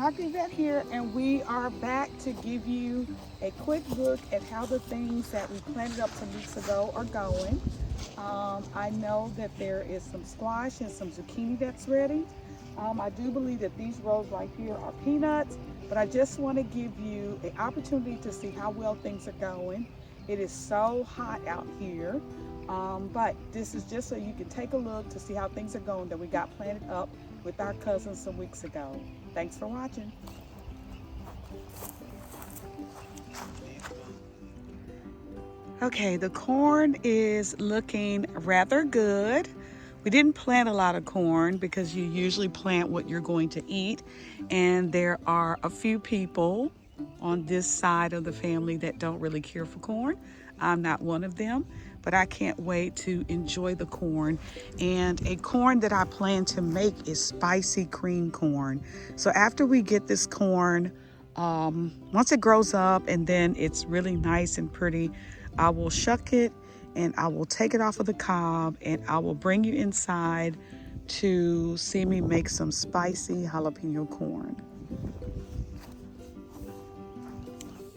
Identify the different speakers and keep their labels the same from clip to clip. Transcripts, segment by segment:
Speaker 1: Dr. Evette here, and we are back to give you a quick look at how the things that we planted up some weeks ago are going. I know that there is some squash and some zucchini that's ready. I do believe that these rows right here are peanuts, but I just want to give you an opportunity to see how well things are going. It is so hot out here, but this is just so you can take a look to see how things are going that we got planted up with our cousins some weeks ago. Thanks for watching. Okay, the corn is looking rather good. We didn't plant a lot of corn because you usually plant what you're going to eat. And there are a few people on this side of the family that don't really care for corn. I'm not one of them, but I can't wait to enjoy the corn. And a corn that I plan to make is spicy cream corn. So after we get this corn, once it grows up and then it's really nice and pretty, I will shuck it and I will take it off of the cob and I will bring you inside to see me make some spicy jalapeno corn.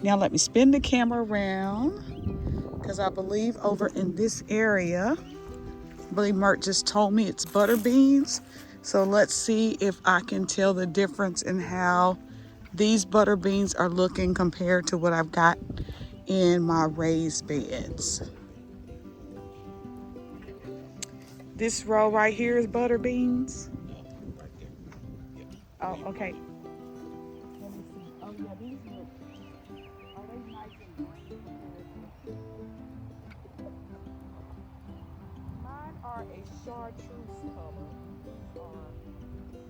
Speaker 1: Now let me spin the camera around because I believe over in this area, I believe Mert just told me it's butter beans. So let's see if I can tell the difference in how these butter beans are looking compared to what I've got in my raised beds. This row right here is butter beans.
Speaker 2: Right there. Yep.
Speaker 1: Oh, okay. Let me see. Oh yeah, these look. Are they nice and green? Mine are a chartreuse color. These are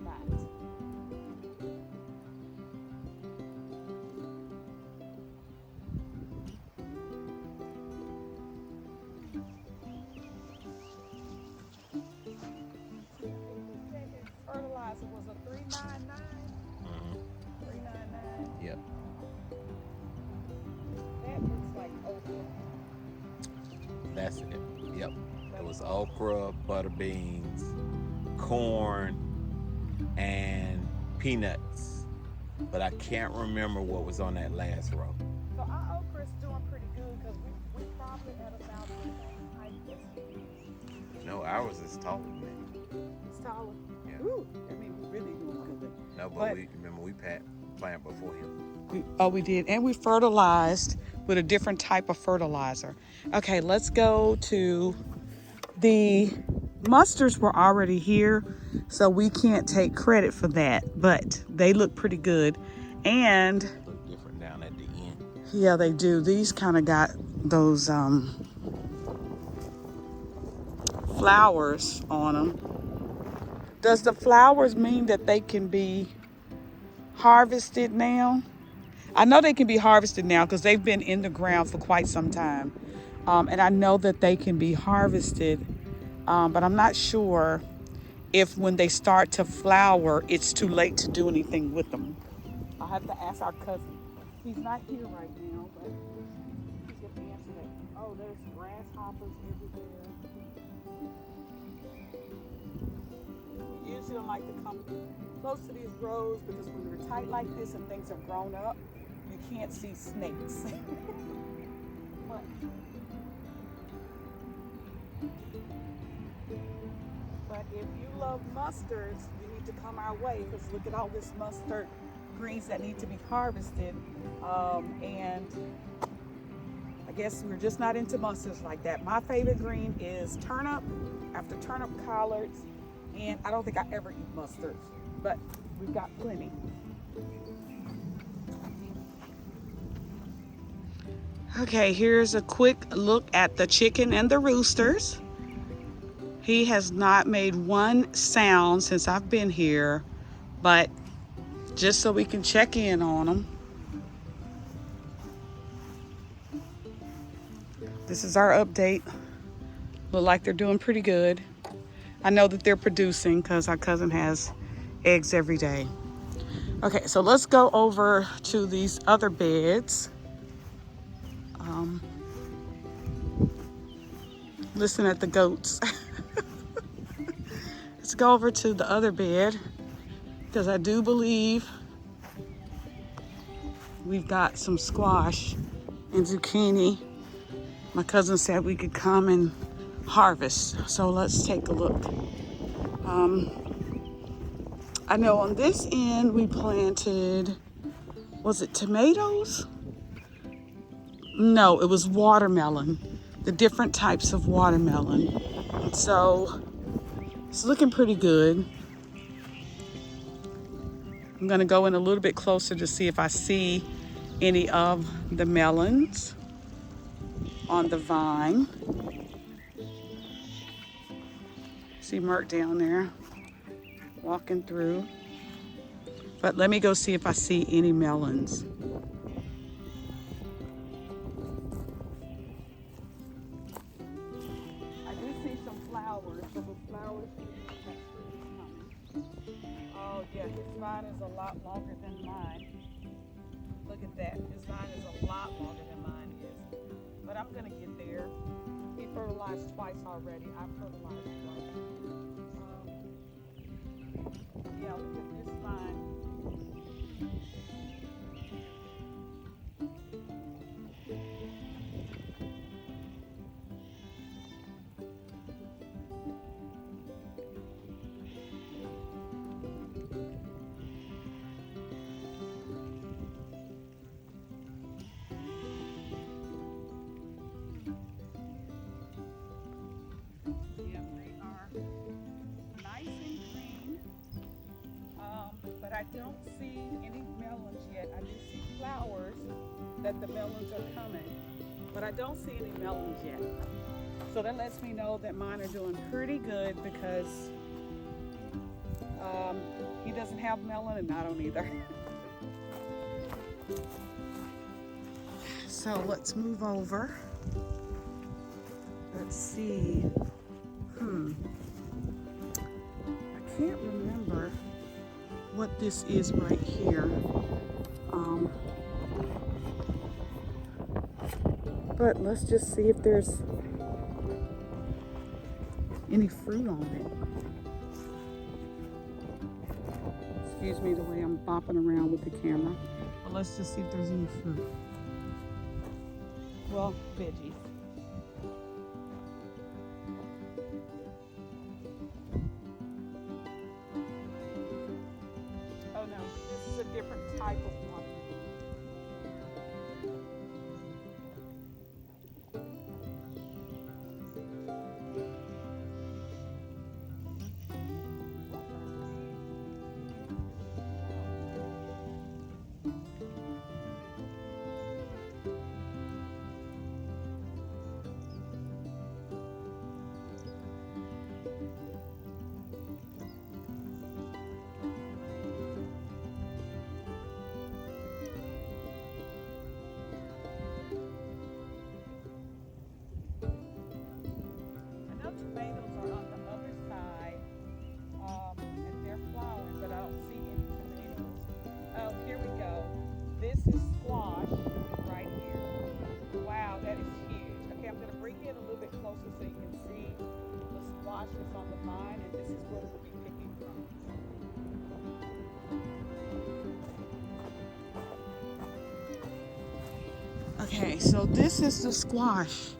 Speaker 1: not. Fertilizer was a $3.99. $3.99.
Speaker 2: Yep.
Speaker 1: That looks like okra.
Speaker 2: That's it. Yep. It was okra, butter beans, corn, and peanuts. But I can't remember what was on that last row.
Speaker 1: So our okra is doing pretty good because we probably at about the same height as these.
Speaker 2: No, ours is taller than that.
Speaker 1: It's taller.
Speaker 2: Yeah.
Speaker 1: Ooh, that means we're really doing good.
Speaker 2: No, but we remember we planted before him.
Speaker 1: We did, and we fertilized with a different type of fertilizer. Okay, let's go to the mustards were already here, so we can't take credit for that, but they look pretty good. And
Speaker 2: Look different down at the end.
Speaker 1: yeah, they do. These kind of got those flowers on them. Does the flowers mean that they can be harvested now? I know they can be harvested now because they've been in the ground for quite some time. And I know that they can be harvested, but I'm not sure if when they start to flower, it's too late to do anything with them. I'll have to ask our cousin. He's not here right now, but he's going to answer that. Oh, there's grasshoppers everywhere. We usually don't like to come close to these rows because when they're tight like this and things have grown up, you can't see snakes. But if you love mustards, you need to come our way because look at all this mustard greens that need to be harvested. And I guess we're just not into mustards like that. My favorite green is turnip, after turnip, collards, and I don't think I ever eat mustards, but we've got plenty. Okay, here's a quick look at the chicken and the roosters. He has not made one sound since I've been here, but just so we can check in on them. This is our update. Look like they're doing pretty good. I know that they're producing because our cousin has eggs every day. Okay, so let's go over to these other beds. Listen at the goats. Let's go over to the other bed because I do believe we've got some squash and zucchini. My cousin said we could come and harvest. So let's take a look. I know on this end we planted, was it tomatoes? No, it was watermelon, the different types of watermelon. And so it's looking pretty good. I'm gonna go in a little bit closer to see if I see any of the melons on the vine. See Mert down there walking through. But let me go see if I see any melons. I do see some flowers, so the flowers should be coming. Oh yeah, his vine is a lot longer than mine. Look at that, his vine is a lot longer than mine is. But I'm gonna get there. He fertilized twice already. I fertilized twice. Yeah, look at this vine. But I don't see any melons yet. I do see flowers that the melons are coming, but I don't see any melons yet. So that lets me know that mine are doing pretty good because he doesn't have melon and I don't either. So let's move over. Let's see. I can't remember what this is right here. But let's just see if there's any fruit on it. Excuse me the way I'm bopping around with the camera. But let's just see if there's any fruit. Well, veggies. Oh no, this is a different type of water. Tomatoes are on the other side, and they're flowering, but I don't see any tomatoes. Oh, here we go. This is squash right here. Wow, that is huge. Okay, I'm going to bring it a little bit closer so you can see the squash that's on the vine, and this is where we'll be picking from. Okay, so this is the squash.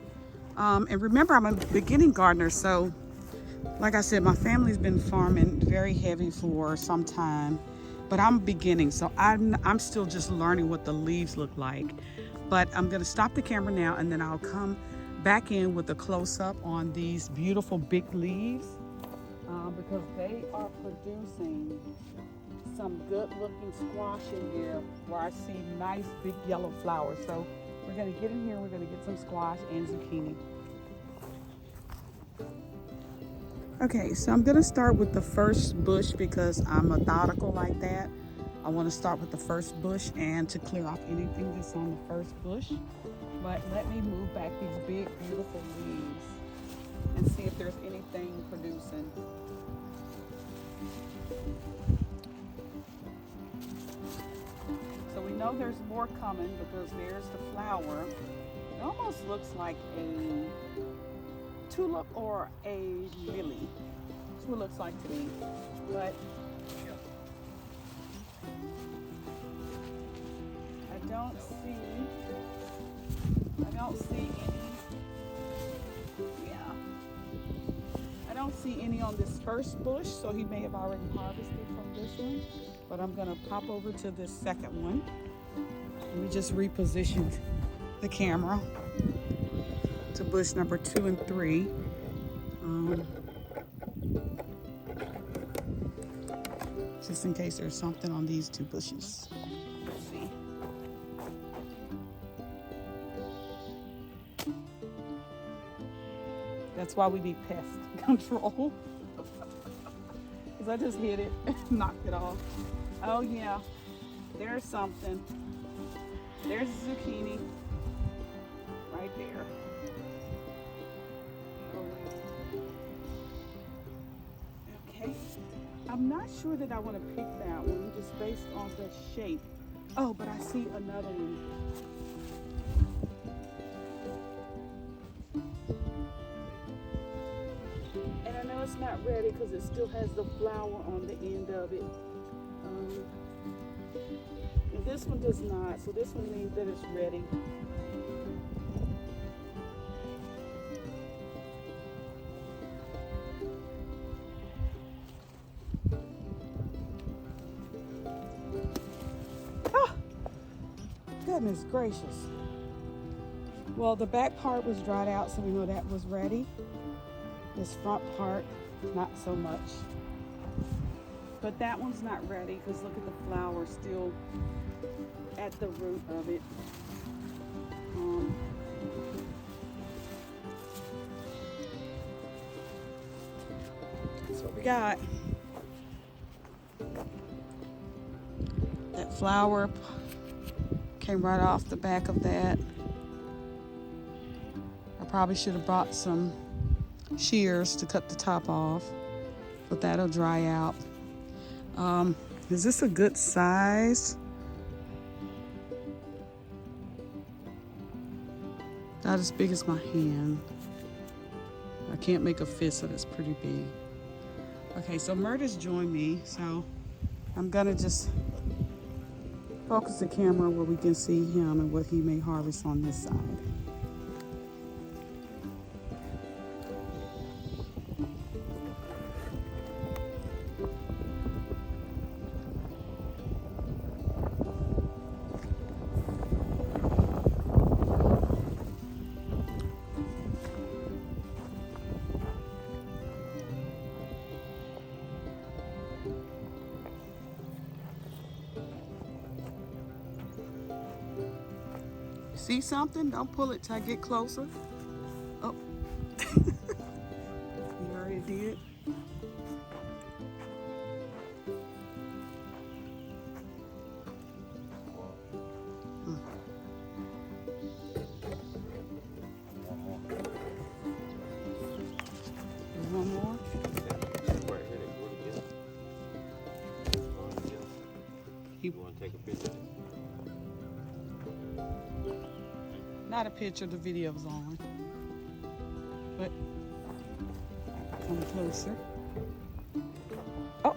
Speaker 1: And remember, I'm a beginning gardener, so like I said, my family's been farming very heavy for some time, but I'm beginning, so I'm still just learning what the leaves look like. But I'm gonna stop the camera now, and then I'll come back in with a close-up on these beautiful big leaves because they are producing some good-looking squash in here where I see nice big yellow flowers. So we're gonna get in here, we're gonna get some squash and zucchini. Okay, so I'm gonna start with the first bush because I'm methodical like that. I wanna start with the first bush and to clear off anything that's on the first bush. But let me move back these big, beautiful leaves and see if there's anything producing. So we know there's more coming because there's the flower. It almost looks like a tulip or a lily. That's what it looks like to me. But I don't don't see any. Yeah. I don't see any on this first bush, so he may have already harvested from this one. But I'm gonna pop over to this second one. We just repositioned the camera to bush number 2 and 3. Just in case there's something on these 2 bushes. Let's see. That's why we need pest control. Because I just hit it, knocked it off. Oh yeah, there's something. There's zucchini right there. Okay, I'm not sure that I want to pick that one just based on the shape. Oh, but I see another one. And I know it's not ready because it still has the flower on the end of it. And this one does not, so this one means that it's ready. Oh, goodness gracious. Well, the back part was dried out, so we know that was ready. This front part, not so much. But that one's not ready because look at the flower still at the root of it. That's what we got. That flower came right off the back of that. I probably should have brought some shears to cut the top off, but that'll dry out. Is this a good size? Not as big as my hand. I can't make a fist, so that's pretty big. Okay, so Murda's joined me, so I'm gonna just focus the camera where we can see him and what he may harvest on this side. See something? Don't pull it till I get closer. Oh, you already did. One more.
Speaker 2: You want to take a picture?
Speaker 1: Not a picture, the video's on. But come closer. Oh.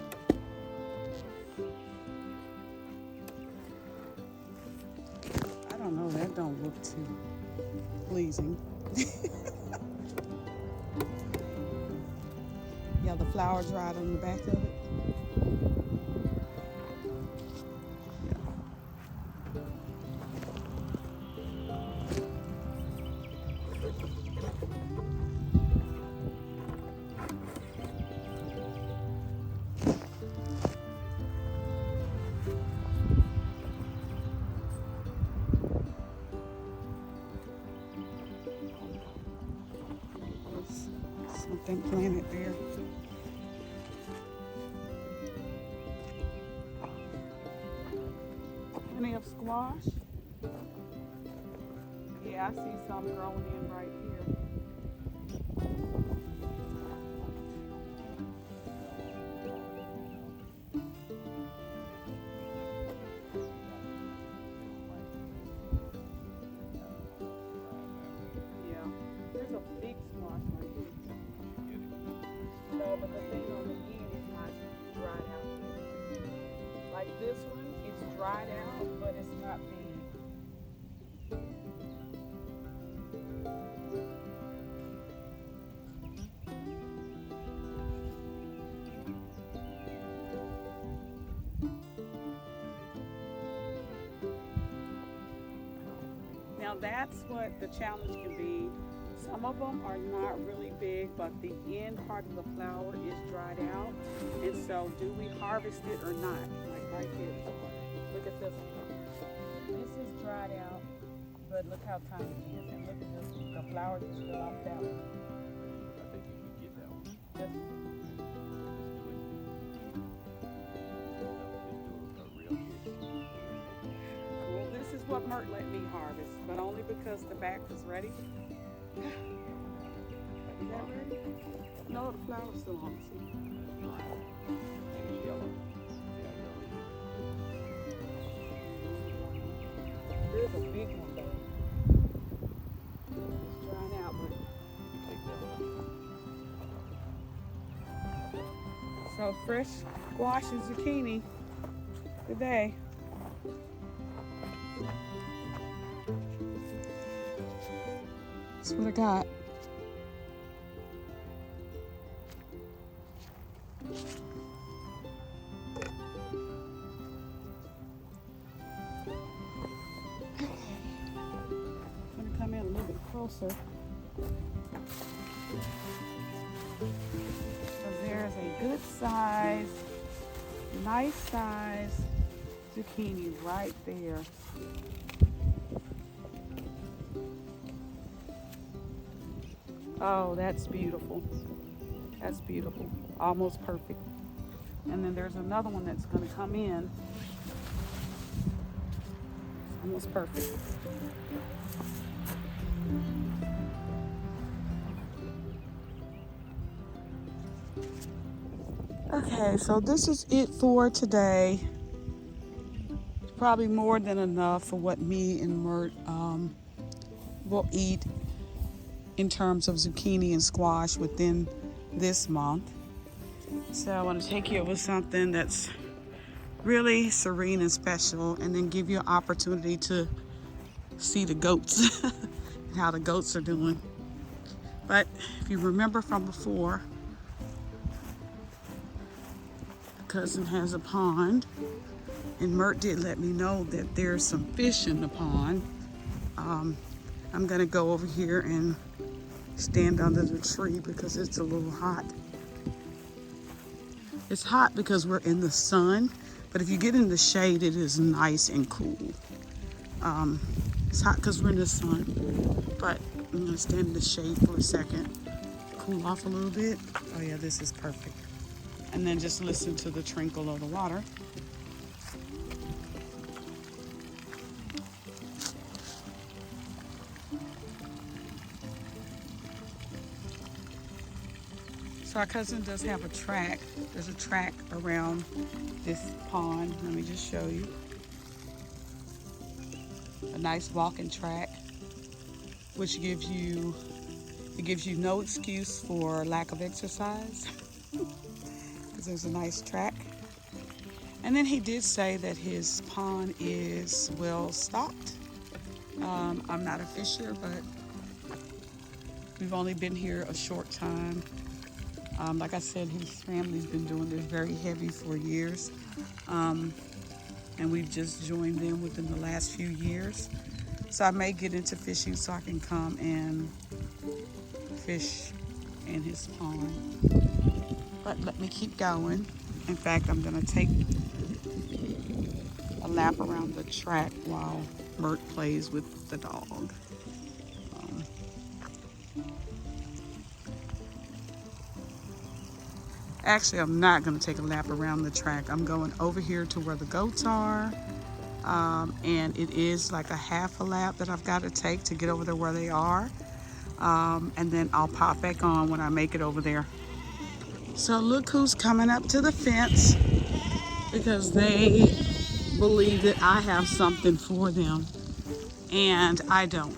Speaker 1: I don't know, that don't look too pleasing. Yeah, the flower dried on the back of it. Something planted there. Plenty of squash. Yeah, I see some growing in right here. Yeah, there's a big squash right here. No, but the thing on the end is not dried out yet. Like this one, it's dried out, but it's not big. Now that's what the challenge can be. Some of them are not really big, but the end part of the flower is dried out. And so do we harvest it or not? Like right here. Look at this one. This is dried out, but look how tiny it is. And look at this, the flower just fell off that one.
Speaker 2: I think you can get that one.
Speaker 1: Just, well, this is what Mert let me harvest, but only because the back was ready. Is that ready? No, the flower's still on. See?
Speaker 2: It's yellow.
Speaker 1: There's a big one though. It's drying out, but
Speaker 2: Take that one.
Speaker 1: so fresh squash and zucchini today. That's what I got. I'm gonna come in a little bit closer. So there's a good size, nice size zucchini right there. Oh, that's beautiful. That's beautiful. Almost perfect. And then there's another one that's going to come in. It's almost perfect. Okay, so this is it for today. It's probably more than enough for what me and Mert will eat in terms of zucchini and squash within this month. So I want to take you over something that's really serene and special, and then give you an opportunity to see the goats and how the goats are doing. But if you remember from before, the cousin has a pond, and Mert did let me know that there's some fish in the pond. I'm gonna go over here and stand under the tree because it's a little hot. It's hot because we're in the sun, but if you get in the shade, it is nice and cool. It's hot because we're in the sun, but I'm gonna stand in the shade for a second, cool off a little bit. Oh yeah, this is perfect. And then just listen to the trickle of the water. So our cousin does have a track. There's a track around this pond. Let me just show you. A nice walking track, which gives you no excuse for lack of exercise, because there's a nice track. And then he did say that his pond is well stocked. I'm not a fisher, but we've only been here a short time. Like I said, his family's been doing this very heavy for years. And we've just joined them within the last few years. So I may get into fishing so I can come and fish in his pond. But let me keep going. In fact, I'm gonna take a lap around the track while Mert plays with the dog. Actually, I'm not going to take a lap around the track. I'm going over here to where the goats are. And it is like a half a lap that I've got to take to get over there where they are. And then I'll pop back on when I make it over there. So look who's coming up to the fence, because they believe that I have something for them. And I don't.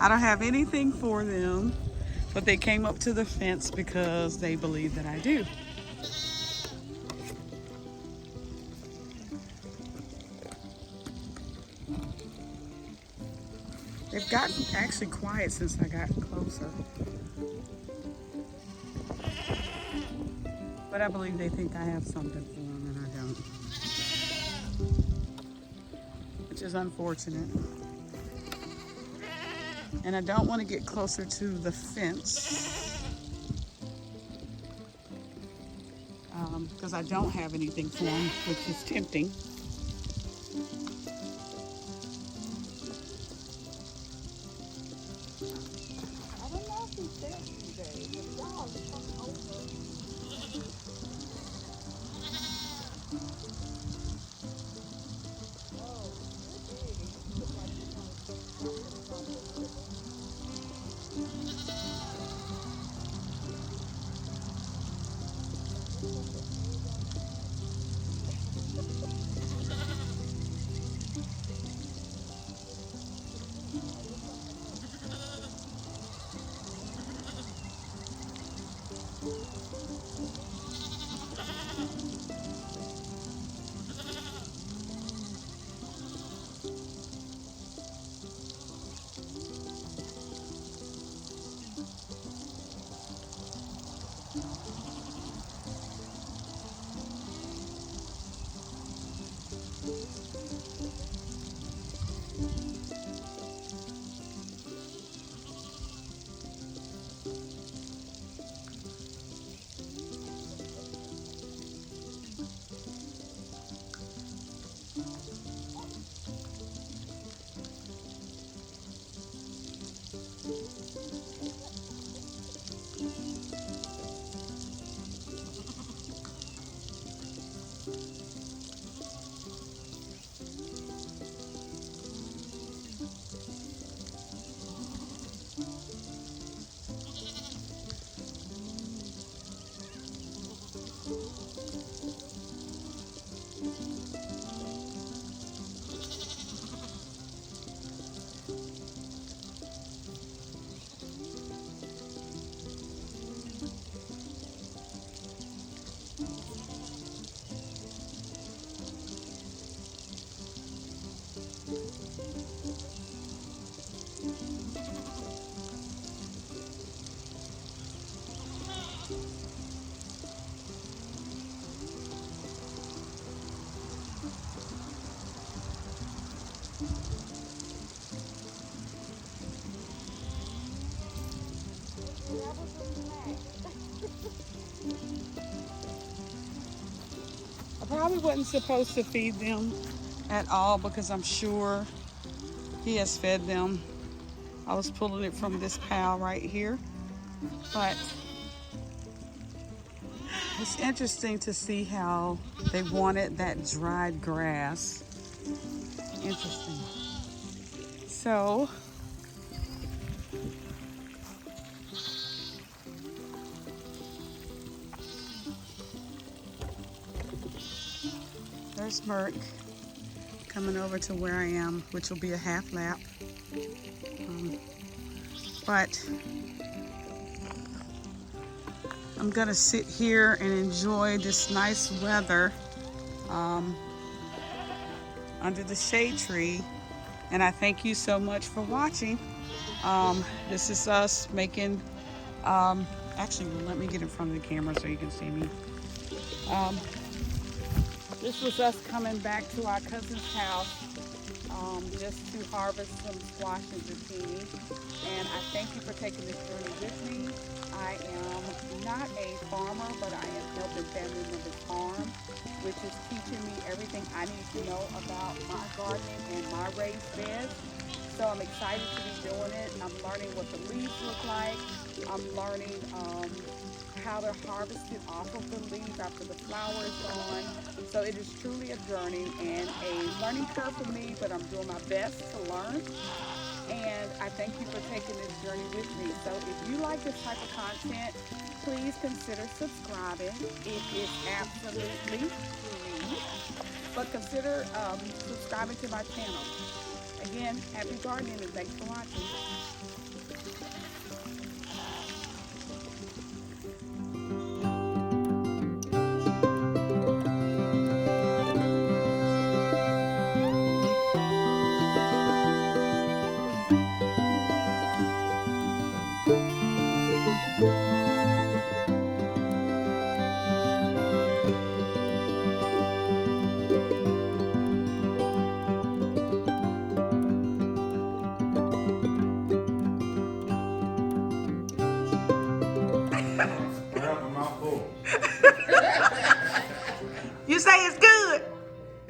Speaker 1: I don't have anything for them. But they came up to the fence because they believe that I do. They've gotten actually quiet since I got closer. But I believe they think I have something for them and I don't. Which is unfortunate. And I don't want to get closer to the fence because I don't have anything for him, which is tempting. I don't know if he's dead today, but y'all come over. Oh, you're big, and you look like you're going to take something from the I probably wasn't supposed to feed them at all because I'm sure he has fed them. I was pulling it from this pile right here. But it's interesting to see how they wanted that dried grass. Interesting. So there's Merc coming over to where I am, which will be a half lap. But I'm gonna sit here and enjoy this nice weather under the shade tree. And I thank you so much for watching. This is us making, actually, let me get in front of the camera so you can see me. This was us coming back to our cousin's house just to harvest some squash and zucchini. And I thank you for taking this journey with me. I am not a farmer, but I am helping family members farm, which is teaching me everything I need to know about my gardening and my raised beds. So I'm excited to be doing it. I'm learning what the leaves look like. I'm learning how they're harvested off of the leaves after the flower is gone. So it is truly a journey and a learning curve for me, but I'm doing my best to learn. And I thank you for taking this journey with me. So if you like this type of content, please consider subscribing. It is absolutely free, but consider subscribing to my channel. Again, happy gardening and thanks for watching.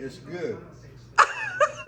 Speaker 3: It's good.